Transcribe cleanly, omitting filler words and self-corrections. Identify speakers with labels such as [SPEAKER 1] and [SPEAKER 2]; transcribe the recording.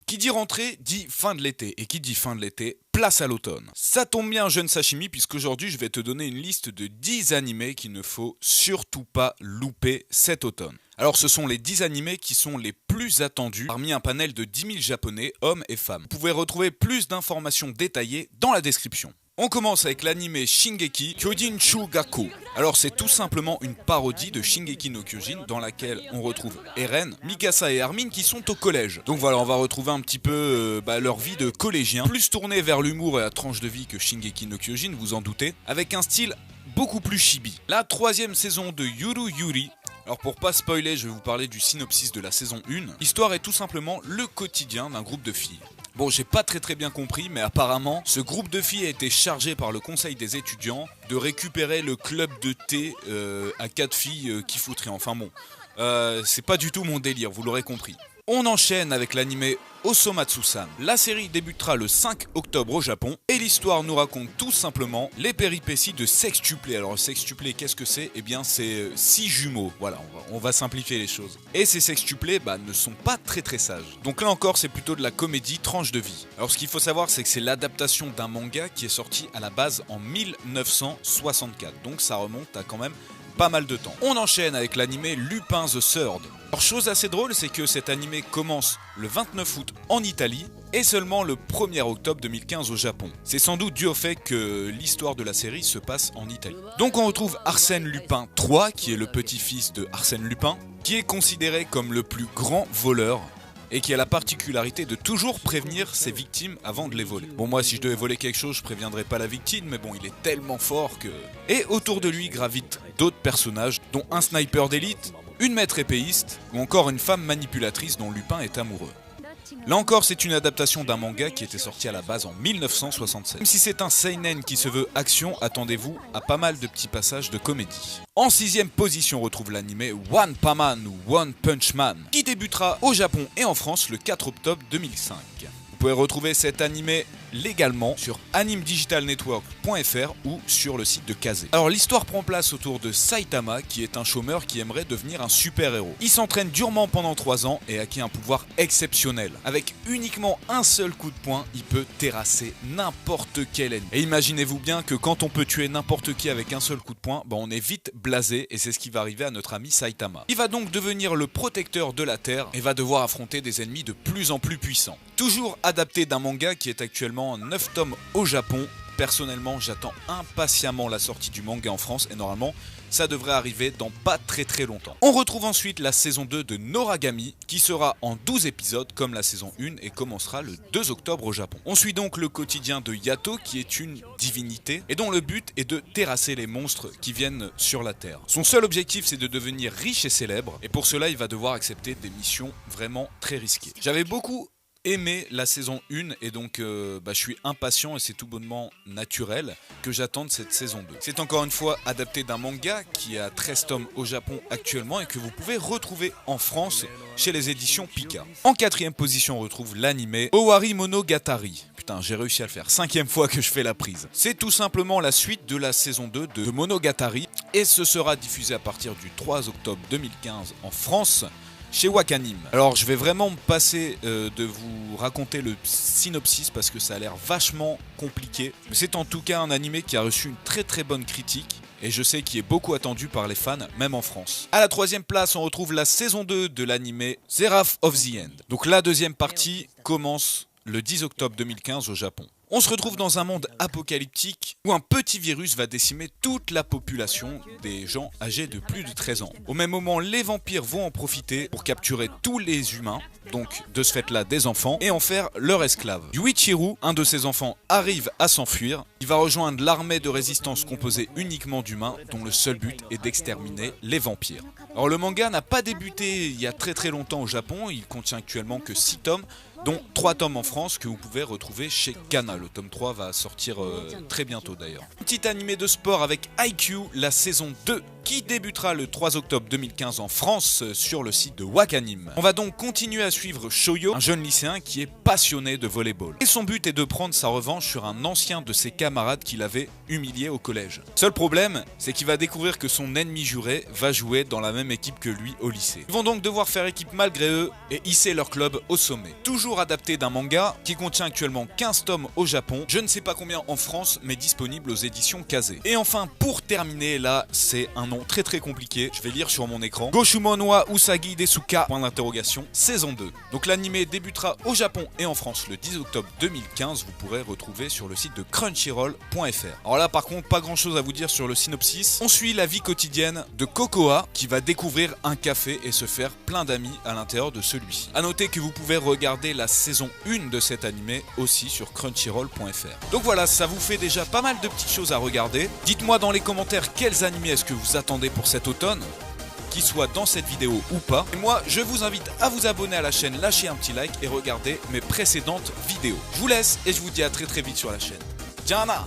[SPEAKER 1] Qui dit rentrée dit fin de l'été, et qui dit fin de l'été, place à l'automne. Ça tombe bien jeune Sashimi, puisqu'aujourd'hui je vais te donner une liste de 10 animés qu'il ne faut surtout pas louper cet automne. Alors ce sont les 10 animés qui sont les plus attendus parmi un panel de 10 000 japonais, hommes et femmes. Vous pouvez retrouver plus d'informations détaillées dans la description. On commence avec l'anime Shingeki Kyojin Shugaku. Alors c'est tout simplement une parodie de Shingeki no Kyojin dans laquelle on retrouve Eren, Mikasa et Armin qui sont au collège. Donc voilà, on va retrouver un petit peu leur vie de collégiens, plus tournée vers l'humour et la tranche de vie que Shingeki no Kyojin, vous en doutez, avec un style beaucoup plus chibi. La 3e saison de Yuru Yuri. Alors pour pas spoiler, je vais vous parler du synopsis de la saison 1. L'histoire est tout simplement le quotidien d'un groupe de filles. Bon, j'ai pas très bien compris, mais apparemment, ce groupe de filles a été chargé par le conseil des étudiants de récupérer le club de thé à 4 filles qui foutraient. Enfin bon, c'est pas du tout mon délire, vous l'aurez compris. On enchaîne avec l'anime Osomatsu-san. La série débutera le 5 octobre au Japon et l'histoire nous raconte tout simplement les péripéties de sextuplés. Alors sextuplé, qu'est-ce que c'est ? Eh bien c'est 6 jumeaux, voilà, on va simplifier les choses. Et ces sextuplés ne sont pas très sages. Donc là encore c'est plutôt de la comédie tranche de vie. Alors ce qu'il faut savoir c'est que c'est l'adaptation d'un manga qui est sorti à la base en 1964. Donc ça remonte à quand même pas mal de temps. On enchaîne avec l'anime Lupin the Third. Alors chose assez drôle, c'est que cet anime commence le 29 août en Italie et seulement le 1er octobre 2015 au Japon. C'est sans doute dû au fait que l'histoire de la série se passe en Italie. Donc on retrouve Arsène Lupin III, qui est le petit-fils de Arsène Lupin, qui est considéré comme le plus grand voleur et qui a la particularité de toujours prévenir ses victimes avant de les voler. Bon, moi si je devais voler quelque chose, je préviendrais pas la victime, mais bon, il est tellement fort que... Et autour de lui gravitent d'autres personnages, dont un sniper d'élite, une maître épéiste, ou encore une femme manipulatrice dont Lupin est amoureux. Là encore, c'est une adaptation d'un manga qui était sorti à la base en 1967. Même si c'est un seinen qui se veut action, attendez-vous à pas mal de petits passages de comédie. En 6e position, on retrouve l'anime One Punch Man ou One Punch Man, qui débutera au Japon et en France le 4 octobre 2005. Vous pouvez retrouver cet animé légalement sur animedigitalnetwork.fr ou sur le site de Kazé. Alors l'histoire prend place autour de Saitama qui est un chômeur qui aimerait devenir un super-héros. Il s'entraîne durement pendant 3 ans et acquiert un pouvoir exceptionnel. Avec uniquement un seul coup de poing, il peut terrasser n'importe quel ennemi. Et imaginez-vous bien que quand on peut tuer n'importe qui avec un seul coup de poing, on est vite blasé et c'est ce qui va arriver à notre ami Saitama. Il va donc devenir le protecteur de la Terre et va devoir affronter des ennemis de plus en plus puissants. Toujours adapté d'un manga qui est actuellement en 9 tomes au Japon. Personnellement, j'attends impatiemment la sortie du manga en France et normalement, ça devrait arriver dans pas très longtemps. On retrouve ensuite la saison 2 de Noragami qui sera en 12 épisodes comme la saison 1 et commencera le 2 octobre au Japon. On suit donc le quotidien de Yato qui est une divinité et dont le but est de terrasser les monstres qui viennent sur la Terre. Son seul objectif c'est de devenir riche et célèbre et pour cela il va devoir accepter des missions vraiment très risquées. J'avais beaucoup aimé la saison 1 et donc je suis impatient et c'est tout bonnement naturel que j'attende cette saison 2. C'est encore une fois adapté d'un manga qui a 13 tomes au Japon actuellement et que vous pouvez retrouver en France chez les éditions Pika. En 4e position on retrouve l'anime Owari Monogatari. Putain, j'ai réussi à le faire, 5e fois que je fais la prise. C'est tout simplement la suite de la saison 2 de Monogatari et ce sera diffusé à partir du 3 octobre 2015 en France chez Wakanim. Alors je vais vraiment me passer de vous raconter le synopsis parce que ça a l'air vachement compliqué. Mais c'est en tout cas un animé qui a reçu une très bonne critique et je sais qu'il est beaucoup attendu par les fans, même en France. À la 3e place, on retrouve la saison 2 de l'anime Seraph of the End. Donc la 2e partie commence le 10 octobre 2015 au Japon. On se retrouve dans un monde apocalyptique où un petit virus va décimer toute la population des gens âgés de plus de 13 ans. Au même moment, les vampires vont en profiter pour capturer tous les humains, donc de ce fait-là des enfants, et en faire leurs esclaves. Yuichiro, un de ces enfants, arrive à s'enfuir. Il va rejoindre l'armée de résistance composée uniquement d'humains, dont le seul but est d'exterminer les vampires. Alors le manga n'a pas débuté il y a très longtemps au Japon, il contient actuellement que 6 tomes, dont 3 tomes en France que vous pouvez retrouver chez Kana. Le tome 3 va sortir très bientôt d'ailleurs. Petit animé de sport avec IQ, la saison 2 qui débutera le 3 octobre 2015 en France sur le site de Wakanim. On va donc continuer à suivre Shoyo, un jeune lycéen qui est passionné de volleyball. Et son but est de prendre sa revanche sur un ancien de ses camarades qu'il avait humilié au collège. Seul problème, c'est qu'il va découvrir que son ennemi juré va jouer dans la même équipe que lui au lycée. Ils vont donc devoir faire équipe malgré eux et hisser leur club au sommet. Toujours adapté d'un manga qui contient actuellement 15 tomes au Japon, je ne sais pas combien en France, mais disponible aux éditions Kazé. Et enfin, pour terminer, là, c'est un nom très compliqué, je vais lire sur mon écran. Goshumon wa Usagi Desuka, point d'interrogation, saison 2. Donc l'anime débutera au Japon et en France le 10 octobre 2015, vous pourrez retrouver sur le site de crunchyroll.fr. Alors là par contre, pas grand chose à vous dire sur le synopsis. On suit la vie quotidienne de Kokoa qui va découvrir un café et se faire plein d'amis à l'intérieur de celui-ci. A noter que vous pouvez regarder la saison 1 de cet anime aussi sur crunchyroll.fr. Donc voilà, ça vous fait déjà pas mal de petites choses à regarder. Dites-moi dans les commentaires quels animés est-ce que vous attendez pour cet automne, qu'il soit dans cette vidéo ou pas. Et moi, je vous invite à vous abonner à la chaîne, lâcher un petit like et regarder mes précédentes vidéos. Je vous laisse et je vous dis à très vite sur la chaîne. Diana!